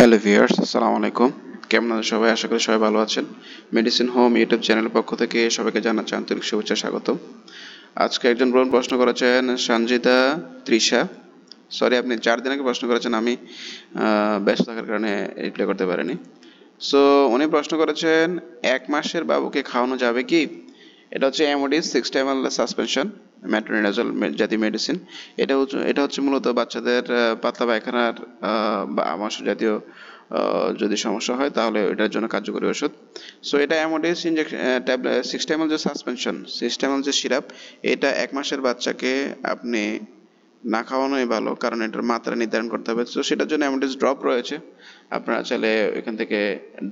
Hello viewers, আসসালামু আলাইকুম। কেমন আছেন সবাই? আশা করি সবাই ভালো আছেন। মেডিসিন হোম ইউটিউব চ্যানেলের পক্ষ থেকে সবাইকে জানাচ্ছি আন্তরিক শুভেচ্ছা, স্বাগতম। আজকে একজন বোন প্রশ্ন করেছেন, সঞ্জিতা তৃষা। সরি, আপনি 4 দিন আগে প্রশ্ন করেছেন, আমি ব্যস্ত থাকার কারণে রিপ্লাই করতে পারিনি। সো উনি প্রশ্ন করেছেন, 1 মাসের বাবুকে খাওয়ানো যাবে কি? এটা হচ্ছে অ্যামোডিস 60 ml সাসপেনশন, মেট্রোনিডাজল জাতীয় মেডিসিন। এটা হচ্ছে মূলত বাচ্চাদের পাতলা পায়খানার বা আমাশয় জাতীয় যদি সমস্যা হয় তাহলে এটার জন্য কার্যকরী ওষুধ। সো এটা অ্যামোডিস ইনজেকশন ট্যাবলেট 60 ml যে সাসপেনশন, 60 ml যে সিরাপ, এটা 1 মাসের বাচ্চাকে আপনি না খাওয়ানোই ভালো, কারণ এটার মাত্রা নির্ধারণ করতে হবে। তো সেটার জন্য অ্যামোডিস ড্রপ রয়েছে, আপনারা চাইলে এখান থেকে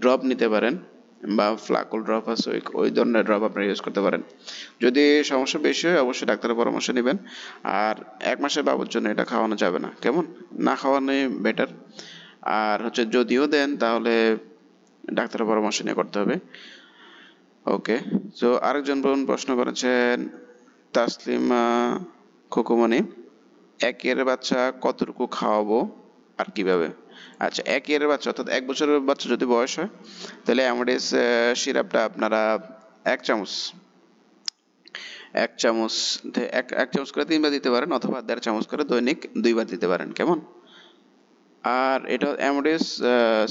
ড্রপ নিতে পারেন, বা ফ্লাকল ড্রপ আছে, ওই ধরনের ড্রপ আপনারা ইউজ করতে পারেন। যদি সমস্যা বেশি হয় অবশ্যই ডাক্তারের পরামর্শ নেবেন। আর 1 মাসের বাবুর জন্য এটা খাওয়ানো যাবে না, কেমন? না খাওয়ানোই বেটার। আর হচ্ছে যদিও দেন তাহলে ডাক্তারের পরামর্শ নিয়ে করতে হবে। ওকে। তো আরেকজন বোন প্রশ্ন করেছেন, তাসলিমা খুকুমনি, 1 year বাচ্চা কতটুকু খাওয়াবো আর কিভাবে? আচ্ছা, 1 year বাচ্চা অর্থাৎ 1 বছরের বাচ্চা যদি বয়স হয়, তাহলে অ্যামোডিস সিরাপটা আপনারা 1 চামচ, 1 চামচ এক চামচ করে 3 বার দিতে পারেন, অথবা 1.5 চামচ করে দৈনিক 2 বার দিতে পারেন, কেমন? আর এটা অ্যামোডিস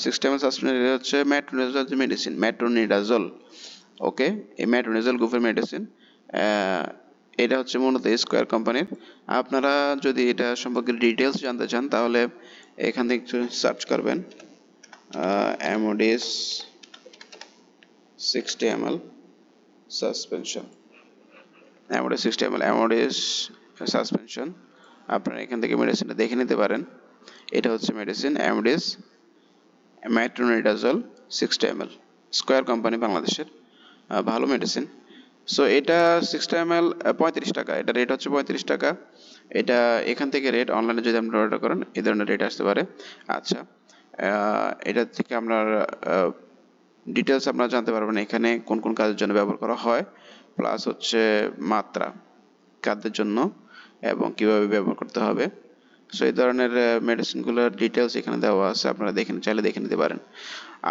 60 ml সাসপেনশন, এটা হচ্ছে মেট্রোনিডাজল মেডিসিন, মেট্রোনিডাজল। ওকে, এই মেট্রোনিডাজল গ্রুপের মেডিসিন। এটা হচ্ছে মূলত স্কোয়ার কোম্পানির। আপনারা যদি এটা সম্পর্কে ডিটেলস জানতে চান তাহলে এখান থেকে একটু সার্চ করবেন, অ্যামোডিস 60 ml সাসপেনশন, অ্যামোডিস 60 ml অ্যামোডিস সাসপেনশন। আপনারা এখান থেকে মেডিসিনটা দেখে নিতে পারেন। এটা হচ্ছে medicine অ্যামোডিস metronidazole 60 ml, square company, বাংলাদেশের ভালো মেডিসিন। সো এটা 60 ml 35 টাকা, এটা রেট হচ্ছে 35 টাকা। এটা এখান থেকে রেট, অনলাইনে যদি আপনারা অর্ডার করেন এই ধরনের রেট আসতে পারে। আচ্ছা, এটা থেকে আপনার ডিটেলস আপনারা জানতে পারবেন এখানে কোন কোন কাজের জন্য ব্যবহার করা হয়, প্লাস হচ্ছে মাত্রা কাদের জন্য এবং কিভাবে ব্যবহার করতে হবে। সো এই ধরনের মেডিসিনগুলোর ডিটেলস এখানে দেওয়া আছে, আপনারা চাইলে দেখে নিতে পারেন।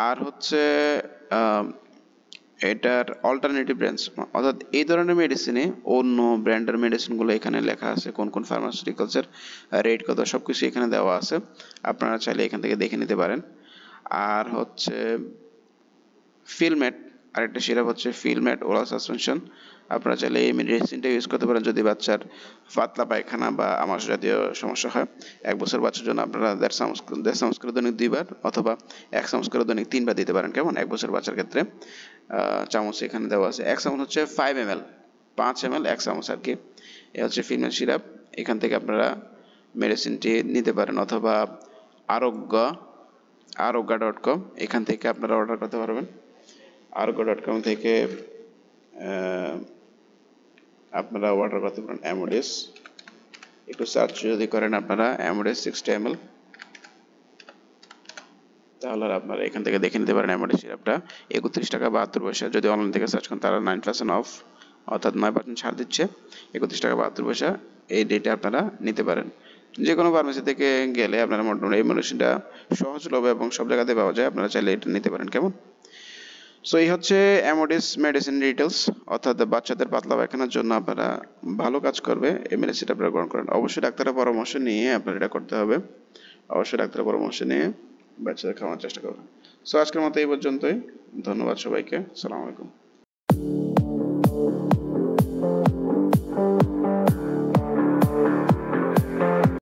আর হচ্ছে এটার অল্টারনেটিভ ব্র্যান্ডস, অর্থাৎ এই ধরনের মেডিসিনে অন্য ব্র্যান্ডের মেডিসিনগুলো এখানে লেখা আছে, কোন কোন ফার্মাসিউটিক্যালসের রেট কত, সবকিছু এখানে দেওয়া আছে, আপনারা চাইলে এখান থেকে দেখে নিতে পারেন। আর হচ্ছে ফিলমেট, আরেকটা সিরাপ হচ্ছে ফিলমেট ওরাল সাসপেনশন। আপনারা চাইলে এই মেডিসিনটা ইউজ করতে পারেন যদি বাচ্চার পাতলা পায়খানা বা আমাশয় জাতীয় সমস্যা হয়। 1 বছর বাচ্চার জন্য আপনারা 1.5 চামচ করে দৈনিক 2 বার, অথবা 1 চামচ করে দৈনিক 3 বার দিতে পারেন, কেমন? 1 বছর বাচ্চার ক্ষেত্রে চামচ এখানে দেওয়া আছে। 1 চামচ হচ্ছে 5 ml, 5 ml 1 চামচ আর কি। এ হচ্ছে ফিলমেট সিরাপ। এখান থেকে আপনারা মেডিসিনটি নিতে পারেন, অথবা আরোগ্যা.com, এখান থেকে আপনারা অর্ডার করতে পারবেন। আরোগ্যা.com থেকে আপনারা অর্ডার করতে পারেন অ্যামোডিস। একটু সার্চ যদি করেন আপনারা অ্যামোডিস 60 ml, তাহলে আপনারা এখান থেকে দেখে নিতে পারেন অ্যামোডিস সিরাপটা 31 টাকা 72 পয়সা। যদি অনলাইন থেকে সার্চ করেন তারা 9% অফ, অর্থাৎ 9% ছাড় দিচ্ছে। 31 টাকা 72 পয়সা, এই ডেটে আপনারা নিতে পারেন। যে কোনো ফার্মেসি থেকে গেলে আপনারা মোটামুটি এই মেডিসিনটা সহজলভ্য এবং সব জায়গাতে পাওয়া যায়, আপনারা চাইলে এটা নিতে পারেন, কেমন? সো এই হচ্ছে অ্যামোডিস মেডিসিন ডিটেলস, অর্থাৎ বাচ্চাদের পাতলা পায়খানার জন্য আপনারা ভালো কাজ করবে এই মেডিসিনটা আপনারা গ্রহণ করেন। অবশ্যই ডাক্তারের পরামর্শ নিয়ে আপনার এটা করতে হবে, অবশ্যই ডাক্তারের পরামর্শ নিয়ে বাচ্চাদের খাওয়ানোর চেষ্টা করবেন। সো আজকের মতো এই পর্যন্তই, ধন্যবাদ সবাইকে, আসসালামু আলাইকুম।